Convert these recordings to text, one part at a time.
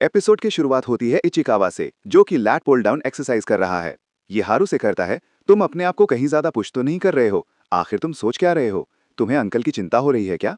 Episode की शुरुआत होती है इचिकावा से, जो कि लैट पुल डाउन एक्सरसाइज कर रहा है। ये हारू से करता है, तुम अपने आप को कहीं ज्यादा पुश तो नहीं कर रहे हो? आखिर तुम सोच क्या रहे हो? तुम्हें अंकल की चिंता हो रही है क्या?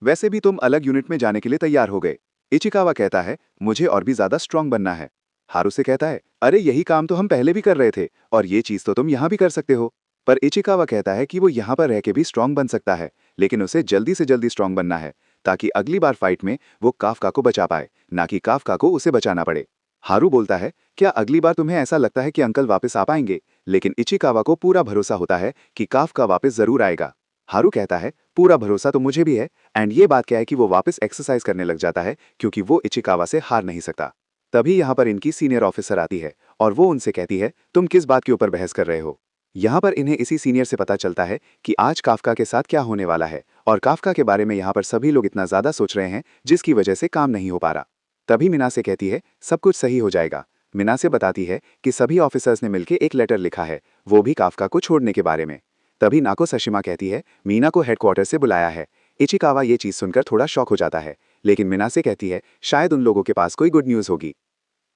वैसे भी तुम अलग यूनिट में जाने के लिए तैयार हो गए। इचिकावा कहता है, मुझे और भी ज्यादा स्ट्रांग बनना है। हारू से कहता है, अरे यही काम तो हम पहले भी कर रहे थे, और ये चीज तो तुम यहाँ भी कर सकते हो। पर इचिकावा कहता है कि वो यहाँ पर रह के भी स्ट्रांग बन सकता है, लेकिन उसे जल्दी से जल्दी स्ट्रांग बनना है, ताकि अगली बार फाइट में वो काफका को बचा पाए, ना कि काफका को उसे बचाना पड़े। हारू बोलता है, क्या अगली बार तुम्हें ऐसा लगता है कि अंकल वापस आ पाएंगे? लेकिन इचिकावा को पूरा भरोसा होता है कि काफका वापस जरूर आएगा। हारू कहता है, पूरा भरोसा तो मुझे भी है। एंड ये बात क्या है कि वो वापस एक्सरसाइज करने लग जाता है, क्योंकि वो इचिकावा से हार नहीं सकता। तभी यहाँ पर इनकी सीनियर ऑफिसर आती है और वो उनसे कहती है, तुम किस बात के ऊपर बहस कर रहे हो? यहाँ पर इन्हें इसी सीनियर से पता चलता है कि आज काफका के साथ क्या होने वाला है, और काफका के बारे में यहाँ पर सभी लोग इतना ज्यादा सोच रहे हैं, जिसकी वजह से काम नहीं हो पा रहा। तभी मिनासे कहती है, सब कुछ सही हो जाएगा। मिनासे बताती है कि सभी ऑफिसर्स ने मिलकर एक लेटर लिखा है, वो भी काफका को छोड़ने के बारे में। तभी नाको सशिमा कहती है, मीना को हेडक्वार्टर से बुलाया है। इचिकावा ये चीज सुनकर थोड़ा शॉक हो जाता है, लेकिन मिनासे कहती है, शायद उन लोगों के पास कोई गुड न्यूज होगी।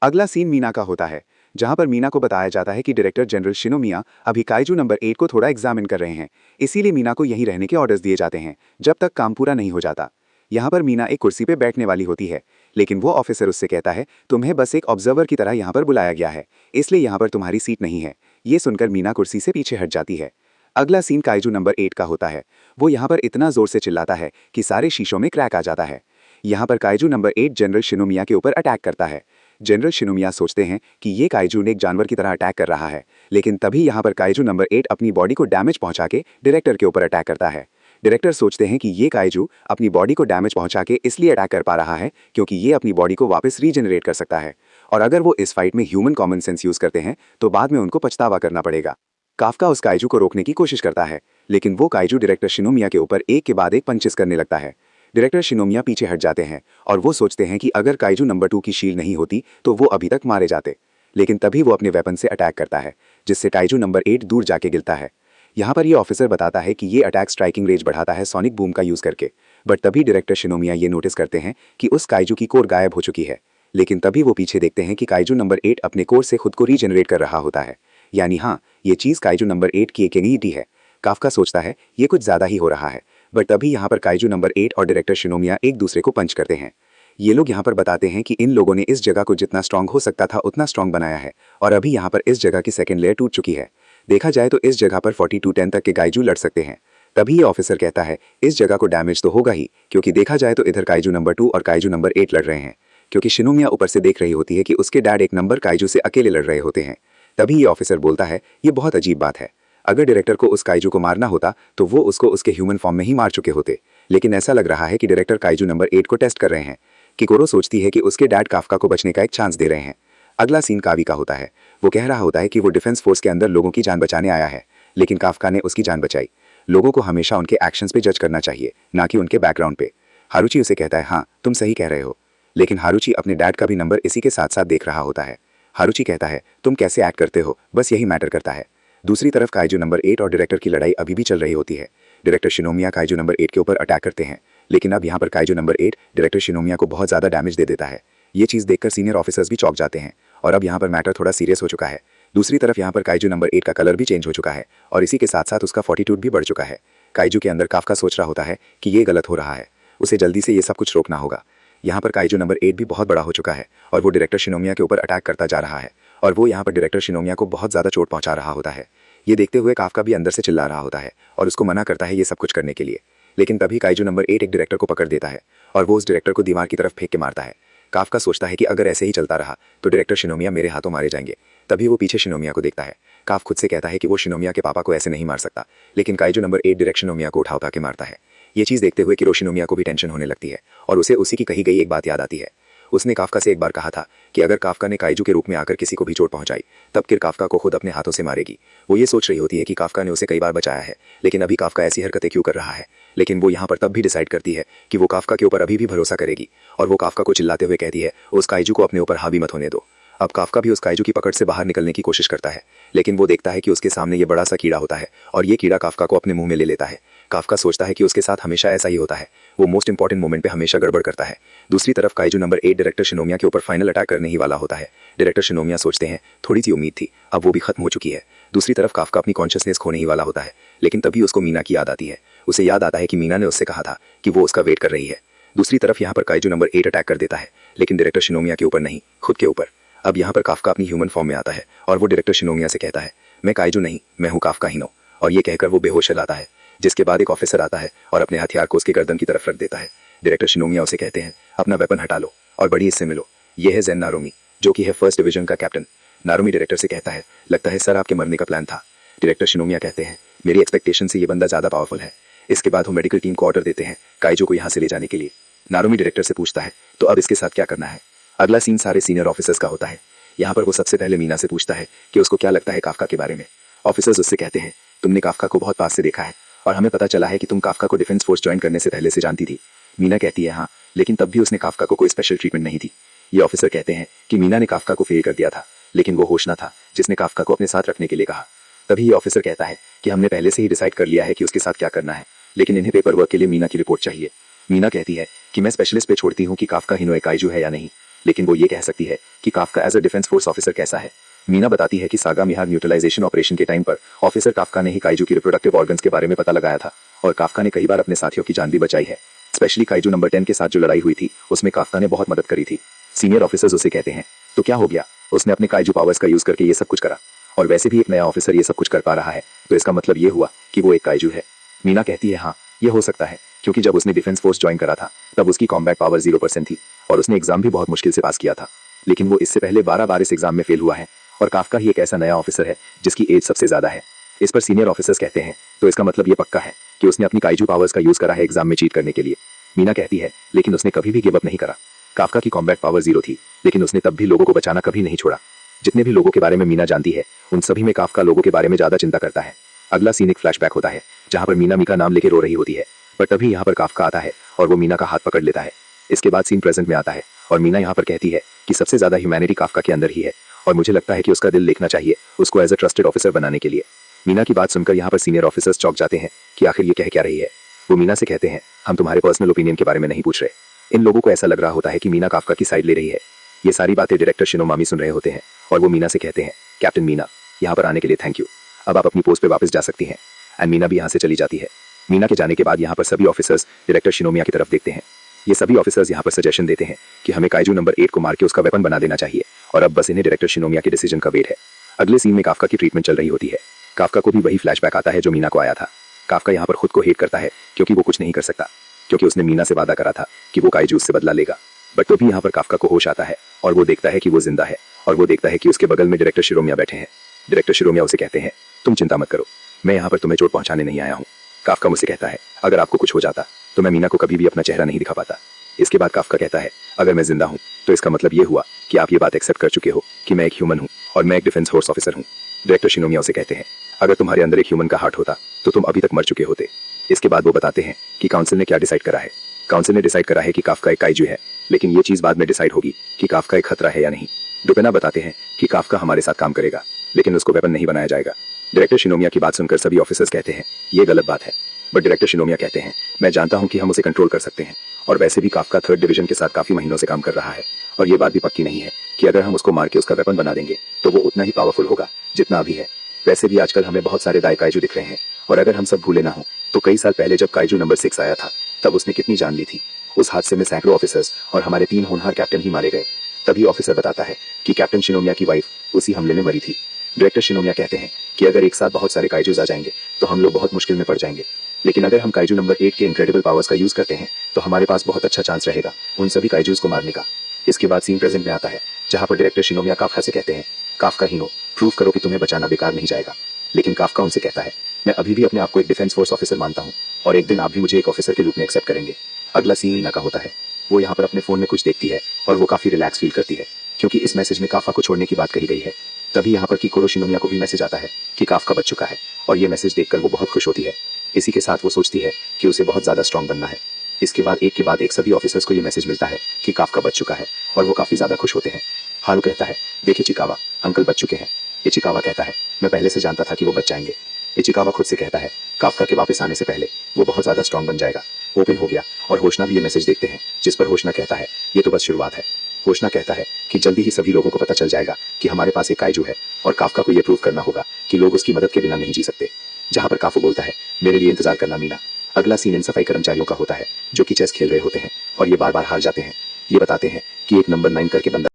अगला सीन मीना का होता है, जहां पर मीना को बताया जाता है कि डायरेक्टर जनरल शिनोमिया अभी काइजू नंबर 8 को थोड़ा एग्जामिन कर रहे हैं, इसीलिए मीना को यहीं रहने के ऑर्डर्स दिए जाते हैं जब तक काम पूरा नहीं हो जाता। यहाँ पर मीना एक कुर्सी पे बैठने वाली होती है, लेकिन वो ऑफिसर उससे कहता है, तुम्हें बस एक ऑब्जर्वर की तरह यहाँ पर बुलाया गया है, इसलिए यहाँ पर तुम्हारी सीट नहीं है। ये सुनकर मीना कुर्सी से पीछे हट जाती है। अगला सीन काइजू नंबर 8 का होता है। वो यहाँ पर इतना जोर से चिल्लाता है कि सारे शीशों में क्रैक आ जाता है। यहाँ पर काइजू नंबर 8 जनरल शिनोमिया के ऊपर अटैक करता है। जनरल शिनोमिया सोचते हैं कि ये काइजू एक जानवर की तरह अटैक कर रहा है, लेकिन तभी यहाँ पर काइजू नंबर 8 अपनी बॉडी को डैमेज पहुंचा के डायरेक्टर के ऊपर अटैक करता है। डायरेक्टर सोचते हैं कि ये काइजू अपनी बॉडी को डैमेज पहुंचा के इसलिए अटैक कर पा रहा है क्योंकि ये अपनी बॉडी को वापस रीजनरेट कर सकता है, और अगर वो इस फाइट में ह्यूमन कॉमन सेंस यूज करते हैं तो बाद में उनको पछतावा करना पड़ेगा। काफका उस काइजू को रोकने की कोशिश करता है, लेकिन वो काइजू डायरेक्टर शिनोमिया के ऊपर एक के बाद एक पंचेस करने लगता है। डायरेक्टर शिनोमिया पीछे हट जाते हैं और वो सोचते हैं कि अगर काइजू नंबर 2 की शील्ड नहीं होती तो वो अभी तक मारे जाते, लेकिन तभी वो अपने वेपन से अटैक करता है, जिससे काइजू नंबर 8 दूर जाके गिरता है। यहाँ पर ये ऑफिसर बताता है कि ये अटैक स्ट्राइकिंग रेंज बढ़ाता है सोनिक बूम का यूज करके, बट तभी डायरेक्टर शिनोमिया ये नोटिस करते हैं कि उस काइजू की कोर गायब हो चुकी है। लेकिन तभी वो पीछे देखते हैं कि काइजू नंबर 8 अपने कोर से खुद को रीजनरेट कर रहा होता है, यानी हाँ, ये चीज़ काइजू नंबर 8 की एक एंटिटी है। काफका सोचता है ये कुछ ज़्यादा ही हो रहा है, बट तभी यहाँ पर काइजू नंबर 8 और डायरेक्टर शिनोमिया एक दूसरे को पंच करते हैं। ये लोग यहाँ पर बताते हैं कि इन लोगों ने इस जगह को जितना स्ट्रांग हो सकता था उतना स्ट्रांग बनाया है, और अभी यहाँ पर इस जगह की सेकंड लेयर टूट चुकी है। देखा जाए तो इस जगह पर 4210 तक के काइजू लड़ सकते हैं। तभी ये ऑफिसर कहता है, इस जगह को डैमेज तो होगा ही, क्योंकि देखा जाए तो इधर काइजू नंबर 2 और काइजू नंबर 8 लड़ रहे हैं, क्योंकि शिनोमिया ऊपर से देख रही होती है कि उसके डैड एक नंबर काइजू से अकेले लड़ रहे होते हैं। तभी ये ऑफिसर बोलता है, ये बहुत अजीब बात है, अगर डायरेक्टर को उस काइजू को मारना होता तो वो उसको उसके ह्यूमन फॉर्म में ही मार चुके होते, लेकिन ऐसा लग रहा है कि डायरेक्टर काइजू नंबर 8 को टेस्ट कर रहे हैं। किकोरो सोचती है कि उसके डैड काफका को बचने का एक चांस दे रहे हैं। अगला सीन कावी का होता है। वो कह रहा होता है कि वो डिफेंस फोर्स के अंदर लोगों की जान बचाने आया है, लेकिन काफका ने उसकी जान बचाई। लोगों को हमेशा उनके एक्शंस पे जज करना चाहिए, ना कि उनके बैकग्राउंड पे। हारुची उसे कहता है, हाँ तुम सही कह रहे हो, लेकिन हारुची अपने डैड का भी नंबर इसी के साथ साथ देख रहा होता है। हारुची कहता है, तुम कैसे एक्ट करते हो, बस यही मैटर करता है। दूसरी तरफ काइजू नंबर 8 और डायरेक्टर की लड़ाई अभी भी चल रही होती है। डायरेक्टर शिनोमिया काइजू नंबर 8 के ऊपर अटैक करते हैं, लेकिन अब यहाँ पर काइजू नंबर 8 डायरेक्टर शिनोमिया को बहुत ज़्यादा डैमेज दे देता है। ये चीज़ देखकर सीनियर ऑफिसर्स भी चौंक जाते हैं, और अब यहाँ पर मैटर थोड़ा सीरियस हो चुका है। दूसरी तरफ यहाँ पर काइजू नंबर 8 का कलर भी चेंज हो चुका है, और इसी के साथ साथ उसका फॉर्टिट्यूड भी बढ़ चुका है। काइजू के अंदर काफका सोच रहा होता है कि ये गलत हो रहा है, उसे जल्दी से ये सब कुछ रोकना होगा। यहाँ पर काइजू नंबर 8 भी बहुत बड़ा हो चुका है, और वो डायरेक्टर शिनोमिया के ऊपर अटैक करता जा रहा है, और वो यहाँ पर डायरेक्टर शिनोमिया को बहुत ज़्यादा चोट पहुँचा रहा होता है। ये देखते हुए काफका भी अंदर से चिल्ला रहा होता है और उसको मना करता है ये सब कुछ करने के लिए, लेकिन तभी काइजू नंबर 8 एक डायरेक्टर को पकड़ देता है और वो उस डायरेक्टर को दीवार की तरफ फेंक के मारता है। काफका सोचता है कि अगर ऐसे ही चलता रहा तो डायरेक्टर शिनोमिया मेरे हाथों मारे जाएंगे। तभी वो पीछे शिनोमिया को देखता है। काफ खुद से कहता है कि वो शिनोमिया के पापा को ऐसे नहीं मार सकता, लेकिन काइजू नंबर 8 डायरेक्टर शिनोमिया को उठा के मारता है। ये चीज़ देखते हुए किरो शिनोमिया को भी टेंशन होने लगती है, और उसे उसी की कही गई एक बात याद आती है। उसने काफका से एक बार कहा था कि अगर काफका ने काइजू के रूप में आकर किसी को भी चोट पहुंचाई तब किर काफका को खुद अपने हाथों से मारेगी। वो ये सोच रही होती है कि काफका ने उसे कई बार बचाया है, लेकिन अभी काफका ऐसी हरकतें क्यों कर रहा है। लेकिन वो यहाँ पर तब भी डिसाइड करती है कि वो काफका के ऊपर अभी भी भरोसा करेगी, और वो काफका को चिल्लाते हुए कहती है, उस काइजू को अपने ऊपर हावी मत होने दो। अब काफका भी उस काइजू की पकड़ से बाहर निकलने की कोशिश करता है, लेकिन वो देखता है कि उसके सामने ये बड़ा सा कीड़ा होता है, और ये कीड़ा काफका को अपने मुंह में ले लेता है। काफ्का सोचता है कि उसके साथ हमेशा ऐसा ही होता है, वो मोस्ट इंपॉर्टेंट मोमेंट पे हमेशा गड़बड़ करता है। दूसरी तरफ काइजू नंबर 8 डायरेक्टर शिनोमिया के ऊपर फाइनल अटैक करने ही वाला होता है। डायरेक्टर शिनोमिया सोचते हैं थोड़ी सी उम्मीद थी, अब वो भी खत्म हो चुकी है। दूसरी तरफ काफ्का अपनी कॉन्शियसनेस खोने ही वाला होता है, लेकिन तभी उसको मीना की याद आती है। उसे याद आता है कि मीना ने उससे कहा था कि वो उसका वेट कर रही है। दूसरी तरफ यहाँ पर काइजू नंबर 8 अटैक कर देता है, लेकिन डायरेक्टर शिनोमिया के ऊपर नहीं, खुद के ऊपर। अब यहाँ पर काफ्का अपनी ह्यूमन फॉर्म में आता है और वो डायरेक्टर शिनोमिया से कहता है, मैं काइजू नहीं, मैं हूँ काफ्का हिनो। और ये कहकर वो बेहोश लाता है, जिसके बाद एक ऑफिसर आता है और अपने हथियार को उसके गर्दन की तरफ रख देता है। डायरेक्टर शिनोमिया उसे कहते हैं, अपना वेपन हटा लो और बड़ी इससे मिलो। ये है जेन नारुमी, जो कि है फर्स्ट डिवीजन का कैप्टन। नारुमी डायरेक्टर से कहता है, लगता है सर आपके मरने का प्लान था। डायरेक्टर शिनोमिया कहते हैं, मेरी एक्सपेक्टेशन से ये बंदा ज़्यादा पावरफुल है। इसके बाद वो मेडिकल टीम को ऑर्डर देते हैं काइजू को यहाँ से ले जाने के लिए। नारुमी डायरेक्टर से पूछता है, तो अब इसके साथ क्या करना है। अगला सीन सारे सीनियर ऑफिसर्स का होता है। यहाँ पर वो सबसे पहले मीना से पूछता है कि उसको क्या लगता है काफ्का के बारे में। ऑफिसर्स उससे कहते हैं, तुमने काफ्का को बहुत पास से देखा है और हमें पता चला है कि तुम काफ्का को डिफेंस फोर्स ज्वाइन करने से पहले से जानती थी। मीना कहती है, हाँ, लेकिन तब भी उसने काफ्का को कोई स्पेशल ट्रीटमेंट नहीं दी। ये ऑफिसर कहते हैं कि मीना ने काफ्का को फेल कर दिया था, लेकिन वो होश ना था जिसने काफ्का को अपने साथ रखने के लिए कहा। तभी ये ऑफिसर कहता है कि हमने पहले से ही डिसाइड कर लिया है कि उसके साथ क्या करना है, लेकिन इन्हें पेपर वर्क के लिए मीना की रिपोर्ट चाहिए। मीना कहती है कि मैं स्पेशलिस्ट पे छोड़ती हूँ कि काफ्का हिनो एक काइजू है या नहीं, लेकिन वो ये कह सकती है कि Kafka as a defence force officer कैसा है। मीना बताती है कि सागा मिहाग न्यूट्रलाइजेशन ऑपरेशन के टाइम पर ऑफिसर काफ्का ने ही काइजू की रिप्रोडक्टिव ऑर्गन्स के बारे में पता लगाया था और काफ्का ने कई बार अपने साथियों की जान भी बचाई है। स्पेशली काइजू नंबर 10 के साथ जो लड़ाई हुई थी उसमें काफ्का ने बहुत मदद करी थी। सीनियर ऑफिसर्स उसे कहते हैं, तो क्या हो गया, उसने अपने काइजू पावर्स का यूज करके ये सब कुछ करा, और वैसे भी एक नया ऑफिसर ये सब कुछ कर पा रहा है, तो इसका मतलब ये हुआ कि वो एक काइजू है। मीना कहती है, हाँ, ये हो सकता है, क्योंकि जब उसने डिफेंस फोर्स ज्वाइन करा था तब उसकी कॉम्बैट पावर 0% थी और उसने एग्जाम भी बहुत मुश्किल से पास किया था, लेकिन वो इससे पहले 12 बार इस एग्जाम में फेल हुआ है और काफ्का ही एक ऐसा नया ऑफिसर है जिसकी एज सबसे ज्यादा है। इस पर सीनियर ऑफिसर्स कहते हैं, तो इसका मतलब ये पक्का है कि उसने अपनी काइजू पावर्स का यूज करा है एग्जाम में चीट करने के लिए। मीना कहती है, लेकिन उसने कभी भी गिव अप नहीं करा। काफ्का की कॉम्बैट पावर 0 थी, लेकिन उसने तब भी लोगों को बचाना कभी नहीं छोड़ा। जितने भी लोगों के बारे में मीना जानती है उन सभी में काफ्का लोगों के बारे में ज्यादा चिंता करता है। अगला सीन एक फ्लैशबैक होता है जहां पर मीना का नाम लेके रो रही होती है, पर तभी यहाँ पर काफ्का आता है और वो मीना का हाथ पकड़ लेता है। इसके बाद सीन प्रेजेंट में आता है और मीना यहाँ पर कहती है कि सबसे ज्यादा ह्यूमैनिटी काफ्का के अंदर ही है और मुझे लगता है कि उसका दिल देखना चाहिए उसको एज अ ट्रस्टेड ऑफिसर बनाने के लिए। मीना की बात सुनकर यहाँ पर सीनियर ऑफिसर्स चौंक जाते हैं कि आखिर ये कह क्या रही है। वो मीना से कहते हैं, हम तुम्हारे पर्सनल ओपिनियन के बारे में नहीं पूछ रहे। इन लोगों को ऐसा लग रहा होता है कि मीना काफ्का की साइड ले रही है। ये सारी बातें डायरेक्टर शिनोमामी सुन रहे होते हैं और वो मीना से कहते हैं, कैप्टन मीना, यहाँ पर आने के लिए थैंक यू, अब आप अपनी पोस्ट पे वापस जा सकती हैं। एंड मीना भी यहाँ से चली जाती है। मीना के जाने के बाद यहाँ पर सभी ऑफिसर्स डायरेक्टर शिनोमिया की तरफ देखते हैं। ये सभी ऑफिसर्स यहाँ पर सजेशन देते हैं कि हमें काइजू नंबर 8 को मार के उसका वेपन बना देना चाहिए और अब बस इन्हें डायरेक्टर शिनोमिया के डिसीजन का वेट है। अगले सीन में काफ्का की ट्रीटमेंट चल रही होती है। काफ्का को भी वही फ्लैशबैक आता है जो मीना को आया था। काफ्का यहाँ पर खुद को हेट करता है क्योंकि वो कुछ नहीं कर सकता, क्योंकि उसने मीना से वादा करा था कि वो काइजू से बदला लेगा। बट तो भी यहाँ पर काफ्का को होश आता है और वो देखता है कि वो जिंदा है और वो देखता है कि उसके बगल में डायरेक्टर शिरोमिया बैठे हैं। डायरेक्टर शिरोमिया उसे कहते हैं, तुम चिंता मत करो, मैं यहाँ पर तुम्हें चोट पहुंचाने नहीं आया हूँ। काफ्का मुझसे कहता है, अगर आपको कुछ हो जाता तो मैं मीना को कभी भी अपना चेहरा नहीं दिखा पाता। इसके बाद काफ्का कहता है, अगर मैं जिंदा हूँ तो इसका मतलब ये हुआ कि आप ये बात एक्सेप्ट कर चुके हो कि मैं एक ह्यूमन हूँ और मैं एक डिफेंस फोर्स ऑफिसर हूँ। डायरेक्टर शिनोमिया उसे कहते हैं, अगर तुम्हारे अंदर एक ह्यूमन का हार्ट होता तो तुम अभी तक मर चुके होते। इसके बाद वो बताते हैं कि काउंसिल ने क्या डिसाइड करा है। काउंसिल ने डिसाइड करा है कि काफ्का एक काइजू है, लेकिन ये चीज बाद में डिसाइड होगी कि काफ्का एक खतरा है या नहीं। डुपेना बताते हैं कि काफ्का हमारे साथ काम करेगा, लेकिन उसको वेपन नहीं बनाया जाएगा। डायरेक्टर शिनोमिया की बात सुनकर सभी ऑफिसर्स कहते हैं, ये गलत बात है। बट डायरेक्टर शिनोमिया कहते हैं, मैं जानता हूं कि हम उसे कंट्रोल कर सकते हैं और वैसे भी काफ्का 3rd डिवीजन के साथ काफी महीनों से काम कर रहा है और ये बात भी पक्की नहीं है कि अगर हम उसको मार के उसका वेपन बना देंगे तो वो उतना ही पावरफुल होगा जितना अभी है। वैसे भी आजकल हमें बहुत सारे दाई काइजू दिख रहे हैं और अगर हम सब भूले ना हो तो कई साल पहले जब काइजू नंबर 6 आया था तब उसने कितनी जान ली थी। उस हादसे में सैकड़ों ऑफिसर्स और हमारे 3 होनहार कैप्टन ही मारे गए। तभी ऑफिसर बताता है कि कैप्टन शिनोमिया की वाइफ उसी हमले में मरी थी। डायरेक्टर शिनोमिया कहते हैं कि अगर एक साथ बहुत सारे काइजूज आ जाएंगे तो हम लोग बहुत मुश्किल में पड़ जाएंगे, लेकिन अगर हम काइजू नंबर 8 के इनक्रेडिबल पावर्स का यूज करते हैं तो हमारे पास बहुत अच्छा चांस रहेगा उन सभी काइजूज को मारने का। इसके बाद सीन प्रेजेंट में आता है जहां पर डायरेक्टर शिनोमिया काफ्का से कहते हैं, काफ्का हिनो, प्रूव करो कि तुम्हें बचाना बेकार नहीं जाएगा। लेकिन काफ्का उनसे कहता है, मैं अभी भी अपने आप को एक डिफेंस फोर्स ऑफिसर मानता हूँ और एक दिन आप भी मुझे एक ऑफिसर के रूप में एक्सेप्ट करेंगे। अगला सीन मीना का होता है। वो यहाँ पर अपने फोन में कुछ देखती है और वो काफी रिलैक्स फील करती है क्योंकि इस मैसेज में काफ्का को छोड़ने की बात कही गई है। तभी यहाँ पर किकोरो शिनोमिया को भी मैसेज आता है कि काफ्का बच चुका है और ये मैसेज देखकर वो बहुत खुश होती है। इसी के साथ वो सोचती है कि उसे बहुत ज्यादा स्ट्रॉन्ग बनना है। इसके बाद एक के बाद एक सभी ऑफिसर्स को ये मैसेज मिलता है कि काफ्का बच चुका है और वो काफी ज्यादा खुश होते हैं। हारू कहता है, देखिए चिकावा, अंकल बच चुके हैं। इचिकावा कहता है, मैं पहले से जानता था कि वो बच जाएंगे। इचिकावा खुद से कहता है काफका के वापस आने से पहले वो बहुत ज्यादा स्ट्रांग बन जाएगा। ओपन हो गया और होशना भी ये मैसेज देखते हैं, जिस पर होशना कहता है ये तो बस शुरुआत है। होशना कहता है कि जल्दी ही सभी लोगों को पता चल जाएगा कि हमारे पास एक काइजू है और काफका को ये प्रूव करना होगा कि लोग उसकी मदद के बिना नहीं जी सकते। जहां पर काफू बोलता है मेरे लिए इंतजार करना मीना। अगला सीन इन सफाई कर्मचारियों का होता है जो कि चेस खेल रहे होते हैं और ये बार बार हार जाते हैं। ये बताते हैं कि एक नंबर 9 करके बंदा